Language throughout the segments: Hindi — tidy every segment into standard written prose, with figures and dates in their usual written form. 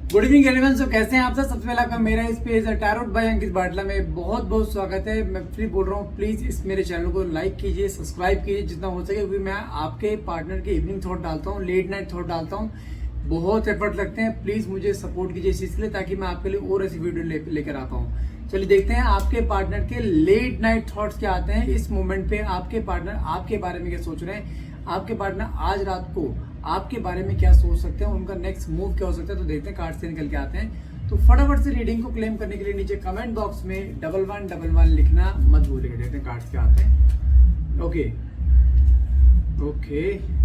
Good evening everyone. सो कैसे हैं आप सब? सबसे पहले आपका मेरा इस पेज टैरोट बाय अंकित बाटला में बहुत बहुत स्वागत है। मैं फिर बोल रहा हूँ, प्लीज इस मेरे चैनल को लाइक कीजिए, सब्सक्राइब कीजिए जितना हो सके, क्योंकि मैं आपके पार्टनर के इवनिंग थॉट डालता हूँ, लेट नाइट थॉट डालता हूँ। बहुत एफर्ट लगते हैं। प्लीज मुझे सपोर्ट कीजिए इस चीज के लिए, ताकि मैं आपके लिए और ऐसी वीडियो लेकर आता हूँ। चलिए देखते हैं आपके पार्टनर के लेट नाइट थॉट्स क्या आते हैं। इस मोमेंट पे आपके पार्टनर आपके बारे में क्या सोच रहे हैं, आपके पार्टनर आज रात को आपके बारे में क्या सोच सकते हैं, उनका नेक्स्ट मूव क्या हो सकता है। तो देखते हैं कार्ड से निकल के आते हैं। तो फटाफट से रीडिंग को क्लेम करने के लिए नीचे कमेंट बॉक्स में 1111 लिखना मत भूलिएगा। देखते हैं कार्ड्स क्या आते हैं। ओके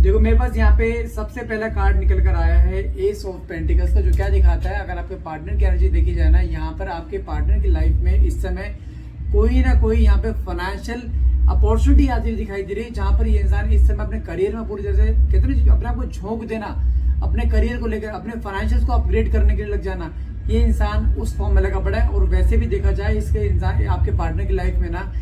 देखो, मेरे पास यहाँ पे सबसे पहला कार्ड निकल कर आया है एस ऑफ पेंटिकल्स का, जो क्या दिखाता है, अगर आपके पार्टनर की एनर्जी देखी जाए ना, यहाँ पर आपके पार्टनर की लाइफ में इस समय कोई ना कोई यहाँ पे फाइनेंशियल अपॉर्चुनिटी आती हुई दिखाई दे रही है, जहां पर ये इंसान इस समय अपने करियर में पूरी तरह से कहते हैं अपने आप को झोंक देना, अपने करियर को लेकर अपने फाइनेंशियल्स को अपग्रेड करने के लिए लग जाना, ये इंसान उस फॉर्म में लगा पड़ा है। और वैसे भी देखा जाए इसके इंसान आपके पार्टनर की लाइफ में ना,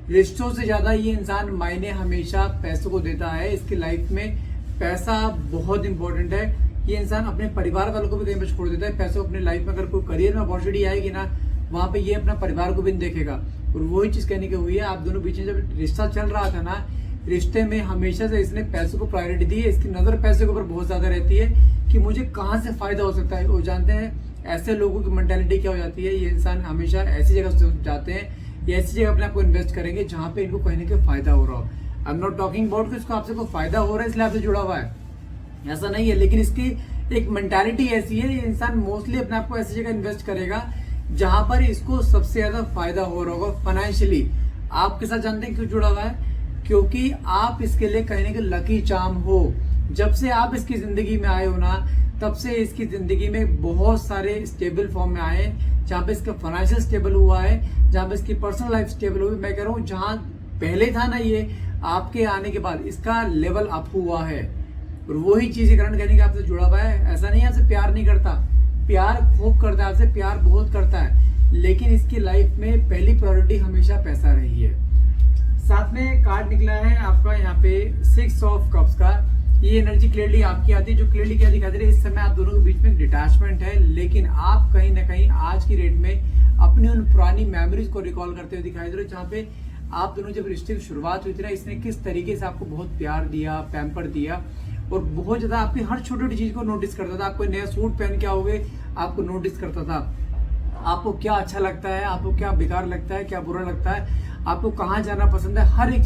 रिश्तों से ज्यादा ये इंसान मायने हमेशा पैसों को देता है। इसकी लाइफ में पैसा बहुत इंपॉर्टेंट है। ये इंसान अपने परिवार वालों को भी कहीं पर छोड़ देता है पैसों अपनी लाइफ में। अगर कोई करियर में अपॉर्चुनिटी आएगी ना, वहां पे ये अपना परिवार को भी नहीं देखेगा। और वही चीज कहने की हुई है, आप दोनों बीच में जब रिश्ता चल रहा था ना, रिश्ते में हमेशा से इसने पैसों को प्रायोरिटी दी है। इसकी नजर पैसे के ऊपर बहुत ज्यादा रहती है कि मुझे कहाँ से फायदा हो सकता है। वो जानते हैं ऐसे लोगों की मेंटालिटी क्या हो जाती है, ये इंसान हमेशा ऐसी जगह जाते हैं या ऐसी जगह अपने आप को इन्वेस्ट करेंगे जहाँ पे इनको कहीं ना कहीं फायदा हो रहा हो। I am not talking about कि इसको आपसे कोई फायदा हो रहा है इसलिए आपसे जुड़ा हुआ है, ऐसा नहीं है। लेकिन इसकी एक मेंटालिटी ऐसी है, ये इंसान मोस्टली अपने आप को ऐसी जगह इन्वेस्ट करेगा जहां पर इसको सबसे ज्यादा फायदा हो रहा होगा फाइनेंशियली। आपके साथ जानते हैं क्यों जुड़ा हुआ है? क्योंकि आप इसके लिए कहीं ना कहीं लकी चार्म हो। जब से आप इसकी जिंदगी में आए हो ना, तब से इसकी जिंदगी में बहुत सारे स्टेबल फॉर्म में आए, जहाँ पे इसका फाइनेंशियल स्टेबल हुआ है, जहाँ पे इसकी पर्सनल लाइफ स्टेबल हुई। मैं कह रहा हूँ जहाँ पहले था ना, ये आपके आने के बाद इसका लेवल अप हुआ है। और वही चीज के कारण कहने के आपसे जुड़ा हुआ है। ऐसा नहीं है आपसे प्यार नहीं करता, प्यार खूब करता है, आपसे प्यार बहुत करता है, लेकिन इसकी लाइफ में पहली प्रायोरिटी हमेशा पैसा रही है। साथ में कार्ड निकला है आपका यहाँ पे 6 ऑफ कप्स का। ये एनर्जी क्लियरली आपकी आती है, जो क्लियरली क्या दिखा दे रही है, इस समय आप दोनों के बीच में डिटैचमेंट है, लेकिन आप कहीं ना कहीं आज की डेट में अपनी उन पुरानी मेमोरीज को रिकॉल करते हुए दिखाई दे रहे हो, जहाँ पे आप दोनों जब रिश्ते की शुरुआत हुई थी ना, इसने किस तरीके से आपको बहुत प्यार दिया, पैम्पर दिया, और बहुत ज्यादा आपकी हर छोटी छोटी चीज को नोटिस करता था। आप कोई नया सूट पहन के आओगे, आपको नोटिस करता था, आपको क्या अच्छा लगता है, आपको क्या बेकार लगता है, क्या बुरा लगता है, आपको कहाँ जाना पसंद है, हर एक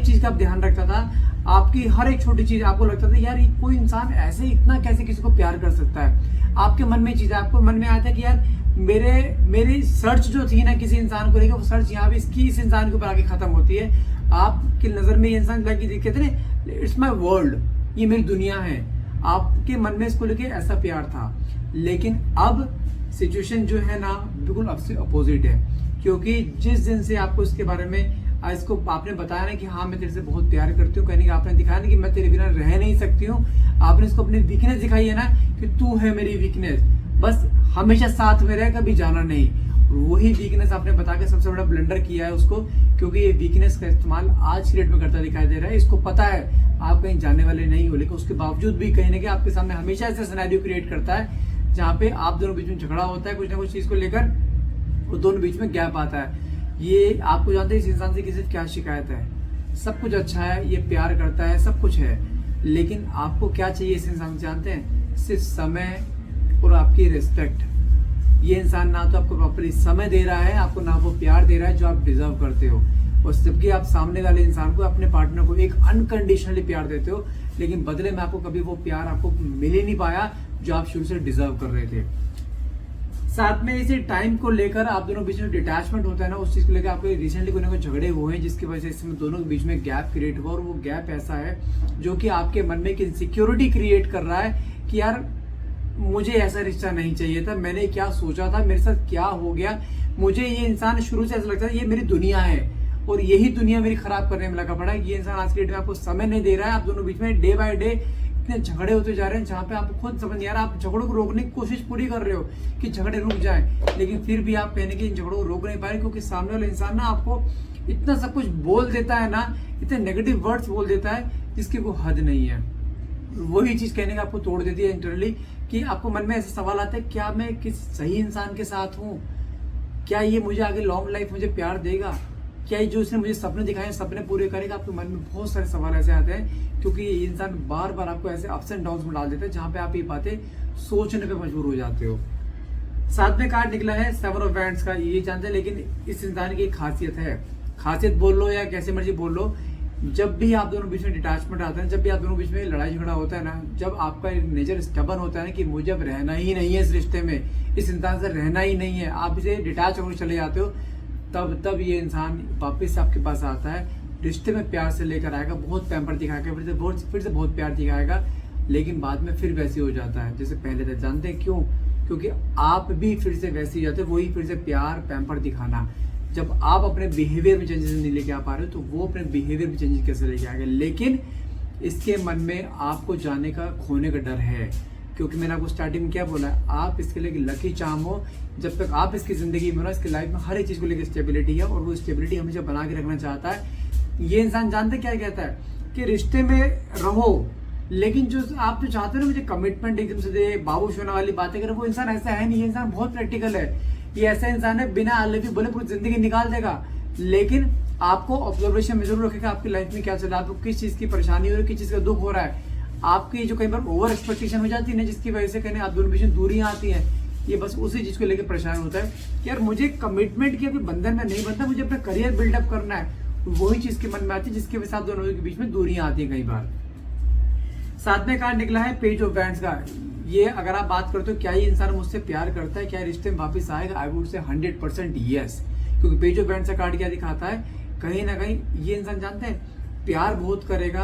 चीज का आप ध्यान रखता था। आपकी हर एक छोटी चीज आपको लगता था यार कोई इंसान ऐसे इतना कैसे किसी को प्यार कर सकता है। आपके मन में चीज है, आपको मन में आता है कि यार मेरी सर्च जो थी ना किसी इंसान को लेकर, वो सर्च यहाँ भी इस इंसान के ऊपर आके खत्म होती है। आपकी नजर में ये इंसान कहते ना, इट्स माई वर्ल्ड, ये मेरी दुनिया है। आपके मन में इसको लेके ऐसा प्यार था, लेकिन अब सिचुएशन जो है ना बिल्कुल आपसे अपोजिट है। क्योंकि जिस दिन से आपको इसके बारे में इसको आपने बताया ना कि हाँ मैं तेरे से बहुत प्यार करती हूँ, कहने का आपने दिखाया ना कि मैं तेरे बिना रह नहीं सकती हूँ, आपने इसको अपनी वीकनेस दिखाई है ना कि तू है मेरी वीकनेस, बस हमेशा साथ में रह, कभी जाना नहीं। वही वीकनेस आपने बता के सबसे बड़ा ब्लंडर किया है उसको, क्योंकि ये वीकनेस का इस्तेमाल आज की डेट में करता दिखाई दे रहा है। इसको पता है आप कहीं जाने वाले नहीं हो, लेकिन उसके बावजूद भी कहीं ना कहीं आपके सामने हमेशा ऐसा सिनेरियो क्रिएट करता है जहाँ पे आप दोनों बीच में झगड़ा होता है, कुछ ना कुछ चीज को लेकर, वो दोनों बीच में गैप आता है। ये आपको जानते हैं इस इंसान से किसी क्या शिकायत है, सब कुछ अच्छा है, ये प्यार करता है, सब कुछ है, लेकिन आपको क्या चाहिए इस इंसान से जानते हैं? सिर्फ समय और आपकी रिस्पेक्ट। ये इंसान ना तो आपको प्रॉपरली समय दे रहा है, आपको ना वो प्यार दे रहा है जो आप डिजर्व करते हो। और जबकि आप सामने वाले इंसान को, अपने पार्टनर को एक अनकंडीशनली प्यार देते हो, लेकिन बदले में आपको कभी वो प्यार आपको मिल ही नहीं पाया जो आप शुरू से डिजर्व कर रहे थे। साथ में इसी टाइम को लेकर आप दोनों बीच में डिटैचमेंट होता है ना, उस चीज को लेकर आपके रिसेंटली कोई ना कोई झगड़े हुए हैं, जिसकी वजह से इसमें दोनों के बीच में गैप क्रिएट हुआ। और वो गैप ऐसा है जो कि आपके मन में एक इनसिक्योरिटी क्रिएट कर रहा है कि यार मुझे ऐसा रिश्ता नहीं चाहिए था, मैंने क्या सोचा था, मेरे साथ क्या हो गया, मुझे ये इंसान शुरू से ऐसा लगता है ये मेरी दुनिया है और यही दुनिया मेरी खराब करने में लगा पड़ा है। ये इंसान आज की डेट में आपको समय नहीं दे रहा है। आप दोनों बीच में डे बाय डे इतने झगड़े होते जा रहे हैं, जहाँ पे आपको खुद समझ नहीं आ रहा। आप झगड़ों को रोकने की कोशिश पूरी कर रहे हो कि झगड़े रुक जाए, लेकिन फिर भी आप कहने के इन झगड़ों को रोक नहीं पा रहे, क्योंकि सामने वाला इंसान ना आपको इतना सब कुछ बोल देता है ना, इतने नेगेटिव वर्ड्स बोल देता है जिसकी कोई हद नहीं है। वही चीज कहने का आपको तोड़ देती है इंटरनली कि आपको मन में ऐसे सवाल आते हैं, क्या मैं किस सही इंसान के साथ हूँ, क्या ये मुझे आगे लॉन्ग लाइफ मुझे प्यार देगा, क्या ये जो इसने मुझे सपने दिखाए सपने पूरे करेगा। आपके मन में बहुत सारे सवाल ऐसे आते हैं क्योंकि ये इंसान बार बार आपको ऐसे अप्स एंड डाउन में डाल देता है जहां पे आप ये बातें सोचने पे मजबूर हो जाते हो। साथ में कार्ड निकला है 7 ऑफ वैंड्स का, ये जानते हैं, लेकिन इस इंसान की एक खासियत है, खासियत बोल लो या कैसे मर्जी बोल लो, जब भी आप दोनों बीच में डिटैचमेंट आता है, जब भी आप दोनों बीच में लड़ाई झगड़ा होता है ना, जब आपका नेचर स्टबन होता है ना कि मुझे अब रहना ही नहीं है इस रिश्ते में, इस इंसान से रहना ही नहीं है, आप इसे डिटैच होकर चले जाते हो, तब ये इंसान वापस आपके पास आता है, रिश्ते में प्यार से लेकर आएगा, बहुत पैम्पर दिखाएगा, फिर से बहुत प्यार दिखाएगा, लेकिन बाद में फिर वैसे हो जाता है जैसे पहले थे। जानते हैं क्यों? क्योंकि आप भी फिर से वैसे ही जाते हो, वही फिर से प्यार पैम्पर दिखाना। जब आप अपने बिहेवियर में चेंजेस नहीं लेके आ पा रहे हो तो वो अपने बिहेवियर में चेंजेस कैसे लेके आएंगे। लेकिन इसके मन में आपको जाने का, खोने का डर है, क्योंकि मैंने आपको स्टार्टिंग में क्या बोला है, आप इसके लिए लकी चार्म हो। जब तक आप इसकी जिंदगी में हो, इसकी लाइफ में हर एक चीज को लेकर स्टेबिलिटी है और वो स्टेबिलिटी हमेशा बना के रखना चाहता है। ये इंसान जानते क्या कहता है कि रिश्ते में रहो, लेकिन जो आप जो चाहते हो ना मुझे कमिटमेंट एकदम से दे, बाबू सोना वाली बातें करे, वो इंसान ऐसा है नहीं। ये इंसान बहुत प्रैक्टिकल है। ये ऐसा इंसान है बिना अल्लाह बोले पूरी जिंदगी निकाल देगा, लेकिन आपको ऑब्जर्वेशन में जरूर रखेगा आपकी लाइफ में क्या चल रहा है, आपको किस चीज की परेशानी हो रही है, किस चीज का दुख हो रहा है। आपकी जो कई बार ओवर एक्सपेक्टेशन हो जाती है ना, जिसकी वजह से कहने आप दोनों बीच में दूरियां आती हैं, ये बस उसी चीज को लेकर परेशान होता है कि यार मुझे कमिटमेंट की अभी बंधन में नहीं बनता, मुझे अपना करियर बिल्डअप करना है। वही चीज के मन में आती है जिसके वजह से आप दोनों के बीच में दूरियां आती है कई बार। साथ में कार्ड निकला है पेज ऑफ वैंड्स का। ये अगर आप बात करते हो क्या ये इंसान मुझसे प्यार करता है, क्या रिश्ते में वापस आएगा, आई वुड से 100% यस। क्योंकि पेज ऑफ वैंड्स का कार्ड क्या दिखाता है, कहीं ना कहीं ये इंसान जानते हैं प्यार बहुत करेगा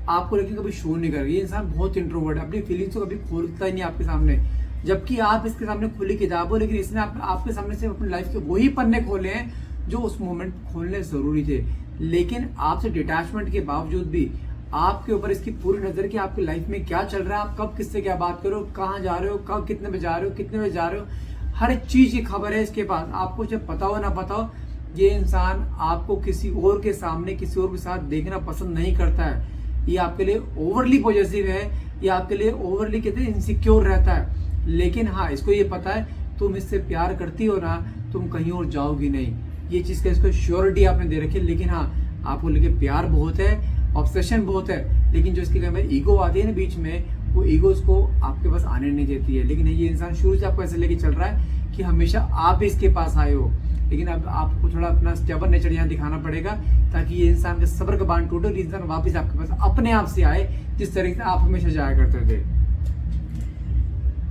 आपको, लेकिन कभी शो नहीं करेगा। ये इंसान बहुत इंट्रोवर्ट है, अपनी फीलिंग्स को कभी खोलता ही नहीं आपके सामने, जबकि आप इसके सामने खुली किताब हो, लेकिन इसने आपके सामने से अपनी लाइफ के वही पन्ने खोले हैं जो उस मोमेंट खोलने जरूरी थे। लेकिन आपसे डिटैचमेंट के बावजूद भी आपके ऊपर इसकी पूरी नजर कि आपकी लाइफ में क्या चल रहा है, आप कब किससे क्या बात करो, कहाँ जा रहे हो, कब कितने बजे जा रहे हो, कितने बजे जा रहे हो, हर चीज की खबर है इसके पास। आपको जब पता हो ना पता हो, ये इंसान आपको किसी और के सामने किसी और के साथ देखना पसंद नहीं करता है। ये आपके लिए ओवरली पॉजिटिव है, ये आपके लिए ओवरली कहते हैं इनसिक्योर रहता है। लेकिन हाँ, इसको ये पता है तुम इससे प्यार करती हो ना, तुम कहीं और जाओगी नहीं, ये चीज का इसको श्योरिटी आपने दे रखी है। लेकिन हाँ, आपको लेके प्यार बहुत है, ऑब्सेशन बहुत है, लेकिन जो इसकी कई ईगो आती है ना बीच में, वो ईगो इसको आपके पास आने नहीं देती है। लेकिन ये इंसान शुरू से आपको ऐसे लेके चल रहा है कि हमेशा आप इसके पास आए हो, लेकिन अब आपको थोड़ा अपना स्टेबल नेचर यहाँ दिखाना पड़ेगा ताकि ये इंसान का सब्र का बांध टूटे और इंसान वापस आपके पास अपने आप से आए जिस तरीके से आप हमेशा जाया करते थे।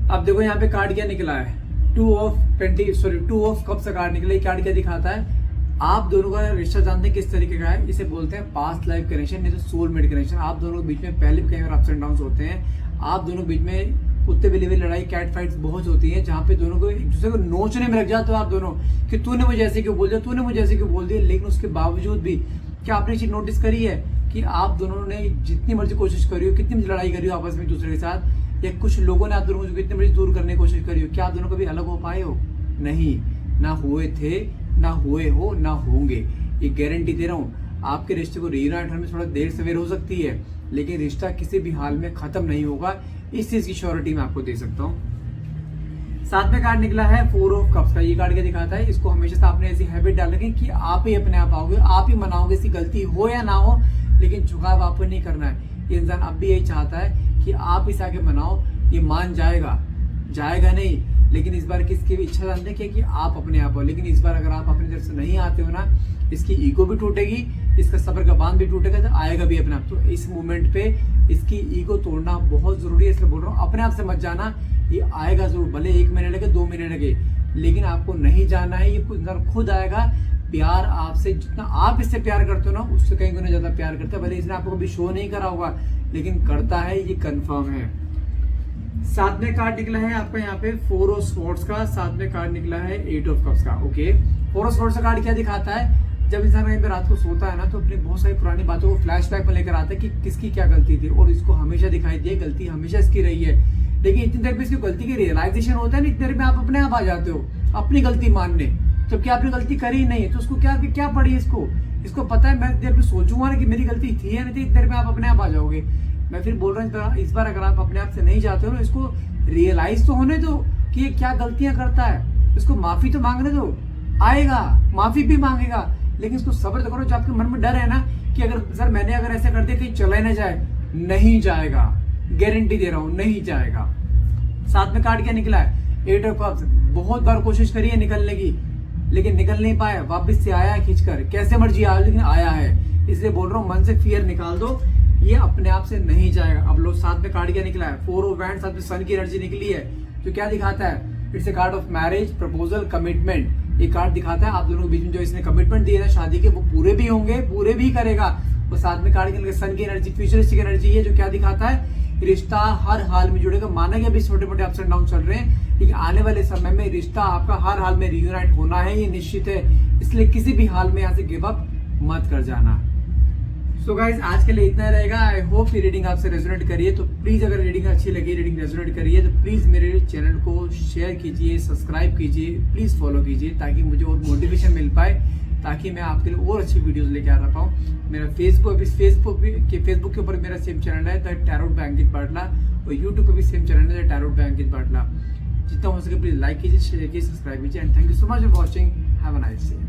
अब देखो यहाँ पे कार्ड क्या निकला है, 2 ऑफ कप्स का कार्ड निकला। ये कार्ड क्या दिखाता है, आप दोनों का रिश्ता जानते हैं किस तरीके का है, इसे बोलते हैं पास्ट लाइफ कनेक्शन, नहीं तो सोलमेट कनेक्शन। आप दोनों के बीच में पहले भी कई बार अप्स एंड डाउन होते हैं, आप दोनों के बीच में कुत्ते बिल्ली वाली लड़ाई, कैट फाइट्स बहुत होती है, जहाँ पे दोनों को एक दूसरे को नोचने में लग जाते हो आप दोनों कि तूने मुझे ऐसे क्यों बोल दिया, तूने मुझे ऐसे क्यों बोल दिया। लेकिन उसके बावजूद भी क्या आपने चीज नोटिस करी है कि आप दोनों ने जितनी मर्जी कोशिश करी हो, कितनी लड़ाई करी हो आपस में एक दूसरे के साथ, या कुछ लोगों ने आप दोनों को कितनी मर्जी दूर करने की कोशिश करी हो, क्या आप दोनों कभी अलग हो पाए हो? नहीं, ना हुए थे, ना हुए हो, ना होंगे। ये गारंटी दे रहा हूँ। आपके रिश्ते को रीयूनाइट होने में थोड़ा देर सवेर हो सकती है, लेकिन रिश्ता किसी भी हाल में खत्म नहीं होगा, इस चीज की श्योरिटी मैं आपको दे सकता हूँ। साथ में कार्ड निकला है 4 ऑफ कप्स का। ये कार्ड क्या दिखाता है, इसको हमेशा से आपने ऐसी हैबिट डाल रखी कि आप ही अपने आप आओगे, आप ही मनाओगे, इसकी गलती हो या ना हो, लेकिन झुकाव आपको नहीं करना है। ये इंसान अब भी यही चाहता है कि आप इसे आगे मनाओ, ये मान जाएगा नहीं, लेकिन इस बार किसकी इच्छा जानते हैं कि आप अपने आप हो। लेकिन इस बार अगर आप अपनी तरफ से नहीं आते हो ना, इसकी ईगो भी टूटेगी, इसका सब्र का बांध भी टूटेगा, तो आएगा भी अपने आप। तो इस मोमेंट पे इसकी ईगो तोड़ना बहुत जरूरी है, इसलिए बोल रहा हूँ अपने आप से मत जाना, ये आएगा जरूर, भले 1 महीने लगे, 2 महीने लगे, लेकिन आपको नहीं जाना है, ये खुद आएगा। प्यार आपसे जितना आप इससे प्यार करते हो ना, उससे कहीं गुना ज्यादा प्यार करता है। भले इसने आपको कभी शो नहीं करा होगा, लेकिन करता है, ये कंफर्म है। साथ में कार्ड निकला है आपका यहाँ पे 4 ऑफ स्वॉर्ड्स का, साथ में कार्ड निकला है 8 ऑफ कप्स का। ओके, 4 ऑफ स्वॉर्ड्स का कार्ड क्या दिखाता है, जब इंसान कहीं पे रात को सोता है ना, तो अपनी बहुत सारी पुरानी बातों को फ्लैशबैक में लेकर आता है कि किसकी क्या गलती थी, और इसको हमेशा दिखाई दी गलती हमेशा इसकी रही है। लेकिन इतनी देर में इसकी गलती की रियलाइजेशन होता है ना, इतनी देर में आप अपने आप आ जाते हो अपनी गलती मानने, जबकि आपने गलती करी नहीं है। तो उसको क्या पड़ी, इसको पता है मैं देर में सोचूंगा ना कि मेरी गलती थी या नहीं थी, इतनी देर में आप अपने आप आ जाओगे। मैं फिर बोल रहा हूँ इस बार अगर आप अपने आप से नहीं जाते हो ना, इसको रियलाइज तो होने दो कि ये क्या गलतियां करता है, इसको माफी तो मांगने दो, आएगा, माफी भी मांगेगा, लेकिन इसको सब्र तो करो। जो आपके मन में डर है ना कि अगर सर मैंने अगर ऐसे कर दिया कहीं चला ही ना जाए, नहीं जाएगा, गारंटी दे रहा हूं नहीं जाएगा। साथ में कार्ड क्या निकला है, 8 ऑफ कप्स। बहुत बार कोशिश करी है निकलने की, लेकिन निकल नहीं पाया, वापस से आया खींचकर, कैसे मर्जी आया लेकिन आया है। इसलिए बोल रहा हूँ मन से फियर निकाल दो, ये अपने आप से नहीं जाएगा। अब लोग साथ में कार्ड क्या निकला है, 4 ऑफ वैंड्स, साथ में सन की एनर्जी निकली है, जो क्या दिखाता है, it's a card of marriage, proposal, commitment. ये कार्ड दिखाता है आप दोनों के बीच में जो इसने कमिटमेंट दिए ना शादी के, वो पूरे भी होंगे, पूरे भी करेगा। और साथ में कार्ड के सन की एनर्जी, फ्यूचरिस्टिक एनर्जी है, जो क्या दिखाता है, रिश्ता हर हाल में जुड़ेगा। माना कि अभी छोटे मोटे अप्स एंड डाउन चल रहे हैं, लेकिन आने वाले समय में रिश्ता आपका हर हाल में रियूनाइट होना है, ये निश्चित है। इसलिए किसी भी हाल में यहाँ से गिव अप मत कर जाना। सो गाइज आज के लिए इतना रहेगा। आई होप ये रीडिंग आपसे रेजोनेट करिए, तो प्लीज अगर रीडिंग अच्छी लगी, रीडिंग रेजोनेट करिए, तो प्लीज मेरे चैनल को शेयर कीजिए, सब्सक्राइब कीजिए, प्लीज फॉलो कीजिए, ताकि मुझे और मोटिवेशन मिल पाए, ताकि मैं आपके लिए और अच्छी वीडियोस लेके आ पाऊँ। मेरा फेसबुक के ऊपर मेरा सेम चैनल है द टैरोट बाय अंकित पाटला, और यूट्यूब पे भी सेम चैनल है द टैरोट बाय अंकित पाटला। जितना हो सके प्लीज लाइक कीजिए, शेयर कीजिए, सब्सक्राइब कीजिए, and thank you so much for watching. Have a nice day.